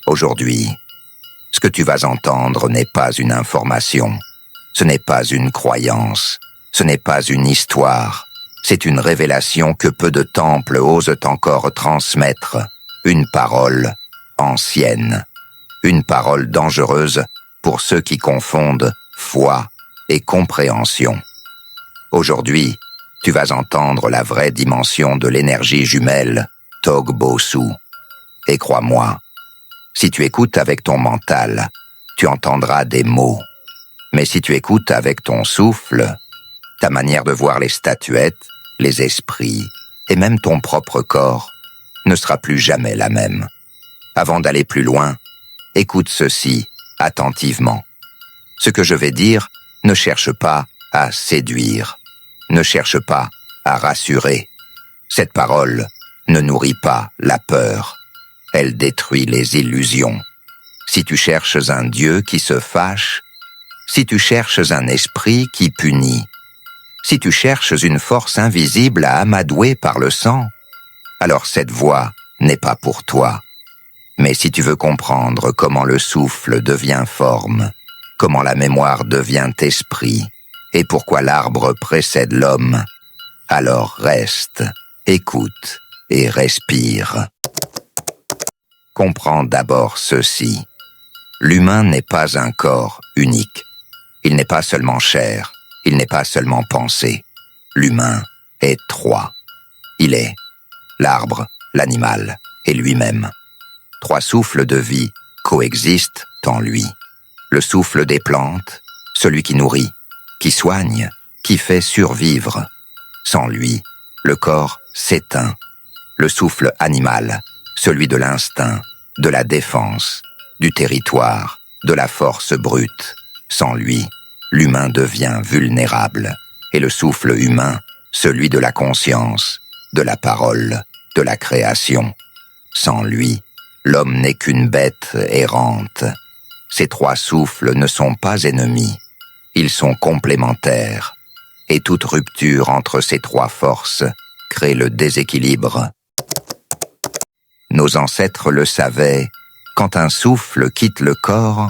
Aujourd'hui, ce que tu vas entendre n'est pas une information, ce n'est pas une croyance, ce n'est pas une histoire, c'est une révélation que peu de temples osent encore transmettre, une parole ancienne, une parole dangereuse pour ceux qui confondent foi et compréhension. Aujourd'hui, tu vas entendre la vraie dimension de l'énergie jumelle Togbosu. Et crois-moi, si tu écoutes avec ton mental, tu entendras des mots. Mais si tu écoutes avec ton souffle, ta manière de voir les statuettes, les esprits et même ton propre corps ne sera plus jamais la même. Avant d'aller plus loin, écoute ceci attentivement. Ce que je vais dire ne cherche pas à séduire, ne cherche pas à rassurer. Cette parole ne nourrit pas la peur. Elle détruit les illusions. Si tu cherches un Dieu qui se fâche, si tu cherches un esprit qui punit, si tu cherches une force invisible à amadouer par le sang, alors cette voie n'est pas pour toi. Mais si tu veux comprendre comment le souffle devient forme, comment la mémoire devient esprit, et pourquoi l'arbre précède l'homme, alors reste, écoute et respire. Comprends d'abord ceci. L'humain n'est pas un corps unique. Il n'est pas seulement chair, il n'est pas seulement pensée. L'humain est trois. Il est l'arbre, l'animal et lui-même. Trois souffles de vie coexistent en lui. Le souffle des plantes, celui qui nourrit, qui soigne, qui fait survivre. Sans lui, le corps s'éteint. Le souffle animal, celui de l'instinct, de la défense, du territoire, de la force brute. Sans lui, l'humain devient vulnérable. Et le souffle humain, celui de la conscience, de la parole, de la création. Sans lui, l'homme n'est qu'une bête errante. Ces trois souffles ne sont pas ennemis. Ils sont complémentaires. Et toute rupture entre ces trois forces crée le déséquilibre. Nos ancêtres le savaient, quand un souffle quitte le corps,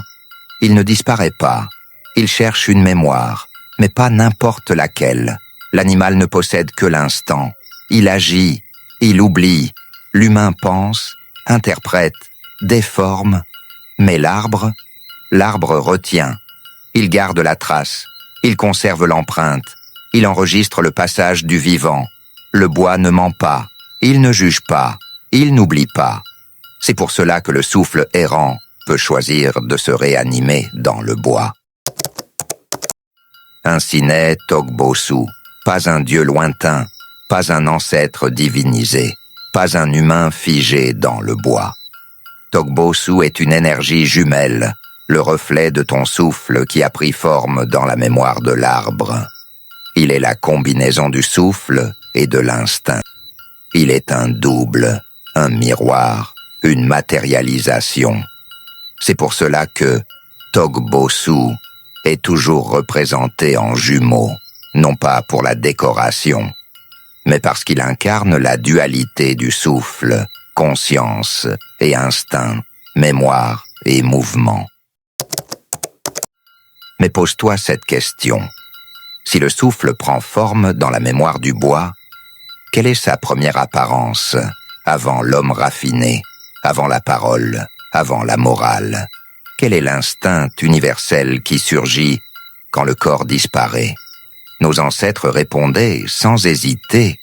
il ne disparaît pas. Il cherche une mémoire, mais pas n'importe laquelle. L'animal ne possède que l'instant. Il agit, il oublie. L'humain pense, interprète, déforme. Mais l'arbre retient. Il garde la trace, il conserve l'empreinte, il enregistre le passage du vivant. Le bois ne ment pas, il ne juge pas, il n'oublie pas. C'est pour cela que le souffle errant peut choisir de se réanimer dans le bois. Ainsi naît Togbosu, pas un dieu lointain, pas un ancêtre divinisé, pas un humain figé dans le bois. Togbosu est une énergie jumelle, le reflet de ton souffle qui a pris forme dans la mémoire de l'arbre. Il est la combinaison du souffle et de l'instinct. Il est un double, un miroir, une matérialisation. C'est pour cela que Togbosu est toujours représenté en jumeaux, non pas pour la décoration, mais parce qu'il incarne la dualité du souffle, conscience et instinct, mémoire et mouvement. Mais pose-toi cette question. Si le souffle prend forme dans la mémoire du bois, quelle est sa première apparence avant l'homme raffiné, avant la parole, avant la morale? Quel est l'instinct universel qui surgit quand le corps disparaît? Nos ancêtres répondaient sans hésiter.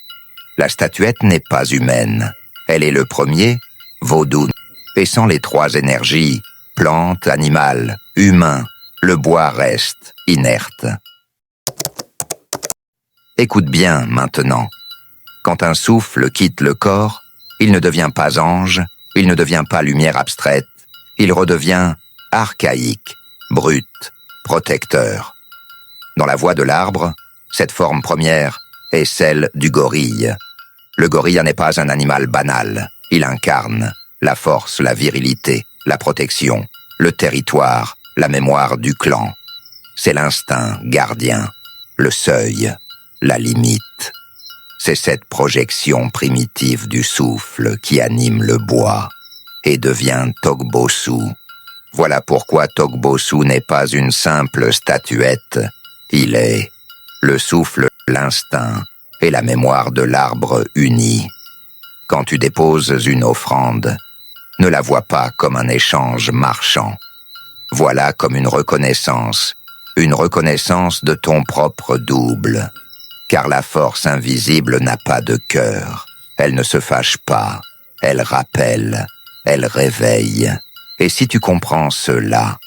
La statuette n'est pas humaine. Elle est le premier, vaudou. Et sans les trois énergies, plante, animal, humain, le bois reste inerte. Écoute bien maintenant. Quand un souffle quitte le corps, il ne devient pas ange, il ne devient pas lumière abstraite, il redevient archaïque, brut, protecteur. Dans la voie de l'arbre, cette forme première est celle du gorille. Le gorille n'est pas un animal banal, il incarne la force, la virilité, la protection, le territoire, la mémoire du clan. C'est l'instinct gardien, le seuil, la limite. C'est cette projection primitive du souffle qui anime le bois et devient Togbosu. Voilà pourquoi Togbosu n'est pas une simple statuette. Il est le souffle, l'instinct et la mémoire de l'arbre unis. Quand tu déposes une offrande, ne la vois pas comme un échange marchand. Voilà comme une reconnaissance de ton propre double. Car la force invisible n'a pas de cœur. Elle ne se fâche pas, elle rappelle, elle réveille. Et si tu comprends cela,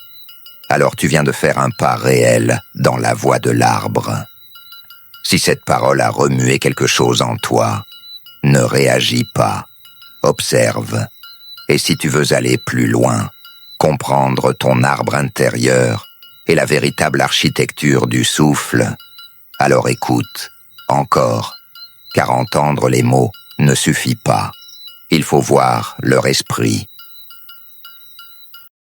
alors tu viens de faire un pas réel dans la voie de l'arbre. Si cette parole a remué quelque chose en toi, ne réagis pas, observe. Et si tu veux aller plus loin, comprendre ton arbre intérieur et la véritable architecture du souffle, alors écoute, encore, car entendre les mots ne suffit pas. Il faut voir leur esprit,